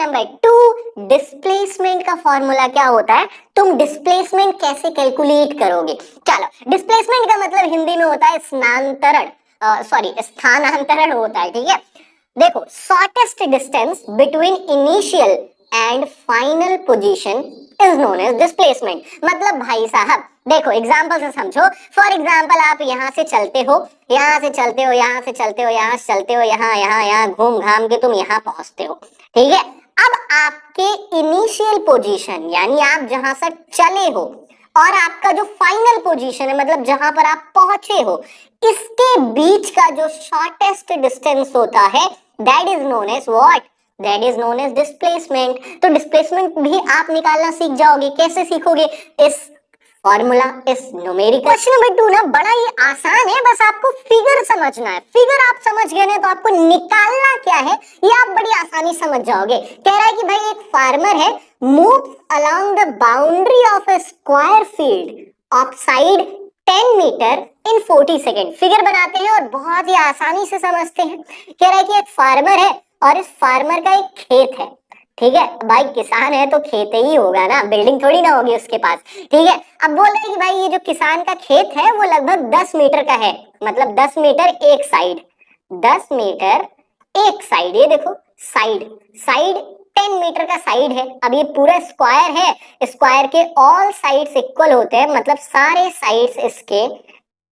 Number 2, displacement का formula क्या होता है, तुम डिस्प्लेसमेंट कैसे कैलकुलेट करोगे। चलो, डिस्प्लेसमेंट का मतलब हिंदी में होता है स्थानांतरण होता है, ठीक है। देखो, shortest distance between initial and final position is known as displacement. मतलब भाई साहब देखो, एग्जांपल से समझो। फॉर एग्जांपल, आप यहाँ से चलते हो, यहाँ से चलते हो, यहाँ से चलते हो, यहाँ से चलते हो, यहाँ यहाँ यहाँ घूम घाम के तुम यहाँ पहुंचते हो, ठीक है। अब आपके इनिशियल पोजीशन यानी आप जहां से चले हो और आपका जो फाइनल पोजीशन है मतलब जहां पर आप पहुंचे हो, इसके बीच का जो शॉर्टेस्ट डिस्टेंस होता है that is known as what, that is known as displacement. तो डिस्प्लेसमेंट भी आप निकालना सीख जाओगे। कैसे सीखोगे, इस फॉर्मूला, इस न्यूमेरिकल। क्वेश्चन नंबर 2 ना बड़ा ही आसान है, बस आपको फिगर समझना है। फिगर आप समझ गए ना तो आपको निकालना क्या है ये आप बड़ी आसानी समझ जाओगे। कह रहा है कि भाई एक फार्मर है, move along the boundary of a square field of side 10 metre in 40 second. Figure बनाते हैं और बहुत ही आसानी से समझते हैं। कह रहा है कि एक फार्मर है और इस फार्मर का एक खेत है, ठीक है। भाई किसान है तो खेत ही होगा ना, बिल्डिंग थोड़ी ना होगी उसके पास, ठीक है। अब बोल रहे हैं कि भाई ये जो किसान का खेत है वो लगभग 10 मीटर का है, मतलब 10 मीटर एक साइड, 10 मीटर एक साइड। ये देखो साइड, साइड 10 मीटर का साइड है। अब ये पूरा स्क्वायर है, स्क्वायर के ऑल साइड्स इक्वल होते हैं, मतलब सारे साइड्स इसके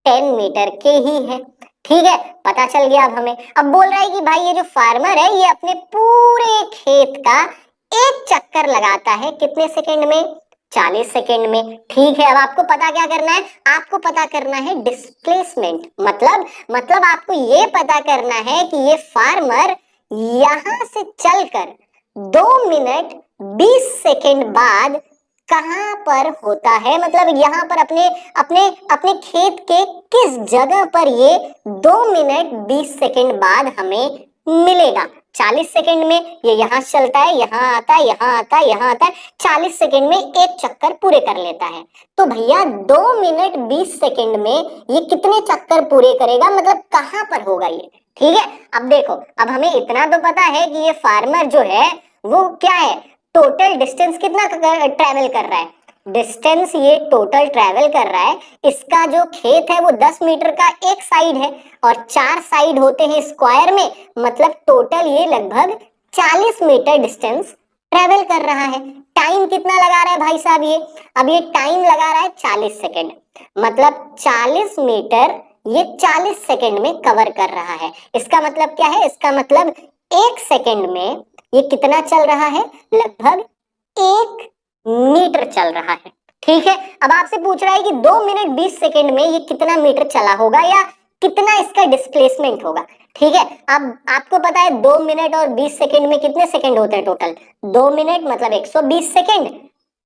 10 मीटर के ही है, ठीक है। पता चल गया अब हमें। अब बोल रहा है कि भाई ये जो फार्मर है ये अपने पूरे खेत का एक चक्कर लगाता है कितने सेकंड में, 40 सेकंड में, ठीक है। अब आपको पता क्या करना है, आपको पता करना है डिस्प्लेसमेंट। मतलब आपको ये पता करना है कि ये फार्मर यहां से चलकर 2 मिनट 20 सेकंड बाद कहां पर होता है, मतलब यहाँ पर अपने अपने अपने खेत के किस जगह पर ये 2 मिनट 20 सेकंड बाद हमें मिलेगा। 40 सेकंड में ये यहाँ चलता है, यहाँ आता है, यहाँ आता है, यहाँ आता है, 40 सेकंड में एक चक्कर पूरे कर लेता है। तो भैया 2 मिनट 20 सेकंड में ये कितने चक्कर पूरे करेगा, मतलब कहां पर होगा ये, ठीक है। अब देखो, अब हमें इतना तो पता है कि ये फार्मर जो है वो क्या है, टोटल डिस्टेंस कितना ट्रैवल कर रहा है, डिस्टेंस ये टोटल ट्रैवल कर रहा है। इसका जो खेत है वो 10 मीटर का एक साइड है और 4 साइड होते हैं स्क्वायर में, मतलब टोटल ये लगभग 40 मीटर डिस्टेंस ट्रैवल कर रहा है। टाइम कितना लगा रहा है भाई साहब ये, अब ये टाइम लगा रहा है 40 सेकेंड, मतलब 40 मीटर ये 40 सेकेंड में कवर कर रहा है। इसका मतलब क्या है, इसका मतलब एक सेकेंड में ये कितना चल रहा है, लगभग 1 मीटर चल रहा है, ठीक है। अब आपसे पूछ रहा है कि 2 मिनट 20 सेकेंड में ये कितना मीटर चला होगा या कितना इसका डिस्प्लेसमेंट होगा, ठीक है। अब आपको पता है 2 मिनट और 20 सेकेंड में कितने सेकेंड होते हैं टोटल, 2 मिनट मतलब 120 सेकेंड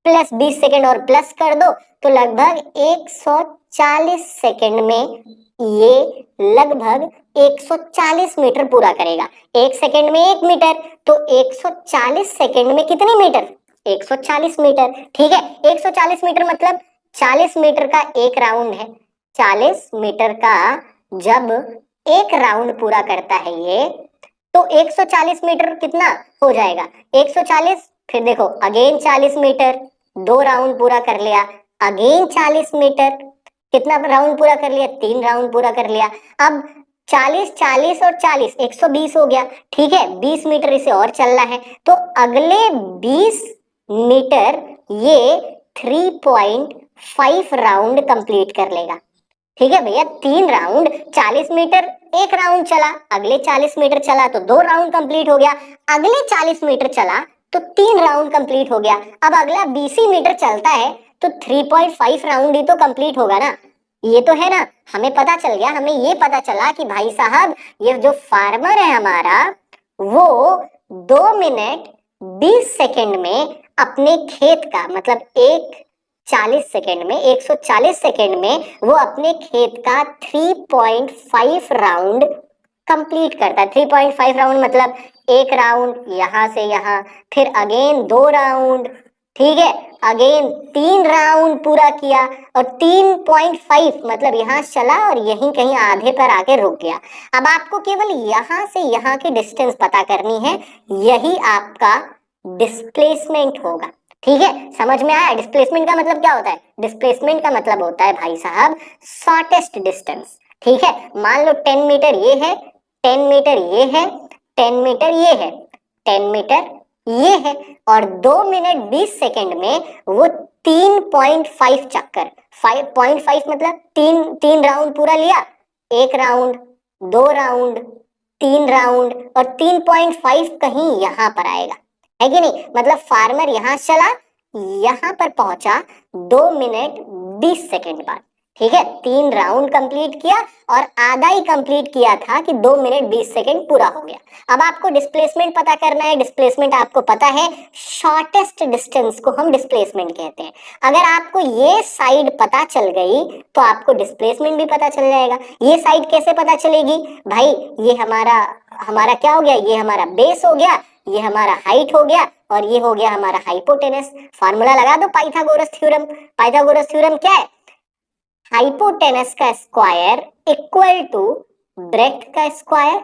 प्लस 20 सेकेंड और प्लस कर दो तो लगभग 140 सेकेंड में ये लगभग 140 मीटर पूरा करेगा। एक सेकेंड में 1 मीटर, तो 140 सेकेंड में कितने मीटर, 140 मीटर, ठीक है। 140 मीटर मतलब 40 मीटर का एक राउंड है। 40 मीटर का जब एक राउंड पूरा करता है ये, तो 140 मीटर कितना हो जाएगा, 140, फिर देखो अगेन 40 मीटर, 2 राउंड पूरा कर लिया, अगेन 40 मीटर, कितना राउंड पूरा कर लिया, 3 राउंड पूरा कर लिया। अब 40 40 और 40 120 हो गया, ठीक है। 20 मीटर इसे और चलना है, तो अगले 20 मीटर ये 3.5 राउंड कंप्लीट कर लेगा, ठीक है भैया। 3 राउंड, 40 मीटर एक राउंड चला, अगले 40 मीटर चला तो 2 राउंड कंप्लीट हो गया, अगले 40 मीटर चला तो 3 राउंड कंप्लीट हो गया। अब अगला 20 मीटर चलता है तो 3.5 राउंड ही तो कंप्लीट होगा ना, ये तो है ना। हमें पता चल गया, हमें ये पता चला कि भाई साहब ये जो फार्मर है हमारा वो 2 मिनट 20 सेकेंड में अपने खेत का, मतलब 40 सेकेंड में, 140 सेकेंड में वो अपने खेत का 3.5 राउंड कंप्लीट करता है। 3.5 राउंड मतलब एक राउंड यहाँ से यहाँ, फिर अगेन 2 राउंड, ठीक है, अगेन 3 राउंड पूरा किया और 3.5 मतलब यहाँ चला और यहीं कहीं आधे पर आके रुक गया। अब आपको केवल यहाँ से यहाँ की डिस्टेंस पता करनी है, यही आपका डिस्प्लेसमेंट होगा। ठीक है, समझ में आया? डिस्प्लेसमेंट का मतलब क्या होता है? डिस्प्लेसमेंट का मतलब होता है भाई साहब शॉर्टेस्ट डिस्टेंस। ठीक है, मान लो 10 मीटर ये है, 10 मीटर ये है, 10 मीटर ये है, 10 मीटर ये है, और 2 मिनट 20 सेकंड में वो 3.5 चक्कर, 5.5 मतलब तीन तीन राउंड पूरा लिया, एक राउंड, दो राउंड, तीन राउंड, और 3.5 कहीं यहां पर आएगा, है कि नहीं? मतलब फार्मर यहां चला, यहां पर पहुंचा 2 मिनट 20 सेकंड बाद। ठीक है, 3 राउंड कंप्लीट किया और आधा ही कंप्लीट किया था कि 2 मिनट 20 सेकंड पूरा हो गया। अब आपको डिस्प्लेसमेंट पता करना है। डिस्प्लेसमेंट आपको पता है, शॉर्टेस्ट डिस्टेंस को हम डिस्प्लेसमेंट कहते हैं। अगर आपको ये साइड पता चल गई तो आपको डिस्प्लेसमेंट भी पता चल जाएगा। ये साइड कैसे पता चलेगी भाई? ये हमारा हमारा क्या हो गया? ये हमारा बेस हो गया, ये हमारा हाइट हो गया, और ये हो गया हमारा हाइपोटेनस। फार्मूला लगा दो, पाइथागोरस थ्योरम। पाइथागोरस थ्योरम क्या है? हाइपोटेनस का स्क्वायर इक्वल टू ब्रेथ का स्क्वायर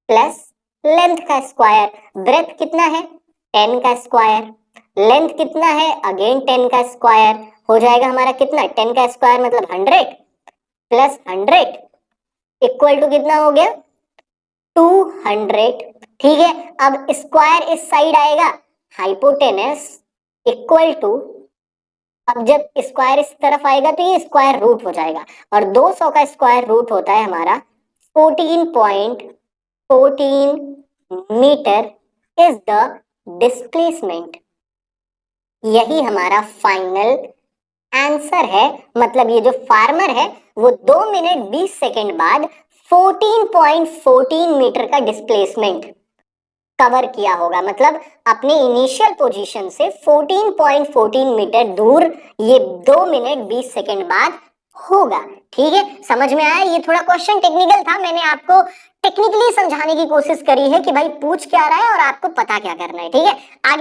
प्लस लेंथ का स्क्वायर। ब्रेथ कितना है? 10 का स्क्वायर। लेंथ कितना है? अगेन 10 का स्क्वायर। हो जाएगा हमारा कितना? 10 का स्क्वायर मतलब 100 प्लस 100 इक्वल टू कितना हो गया? 200। ठीक है, अब स्क्वायर इस साइड आएगा, हाइपोटेनस इक्वल टू, अब जब स्क्वायर इस तरफ आएगा तो ये स्क्वायर रूट हो जाएगा, और 200 का स्क्वायर रूट होता है हमारा 14.14 मीटर इज द डिस्प्लेसमेंट। यही हमारा फाइनल आंसर है। मतलब ये जो फार्मर है वो 2 मिनट 20 सेकंड बाद 14.14 मीटर का डिस्प्लेसमेंट कवर किया होगा। मतलब अपने इनिशियल पोजीशन से 14.14 मीटर दूर ये 2 मिनट 20 सेकंड बाद होगा। ठीक है, समझ में आया? ये थोड़ा क्वेश्चन टेक्निकल था, मैंने आपको टेक्निकली समझाने की कोशिश करी है कि भाई पूछ क्या रहा है और आपको पता क्या करना है। ठीक है, आगे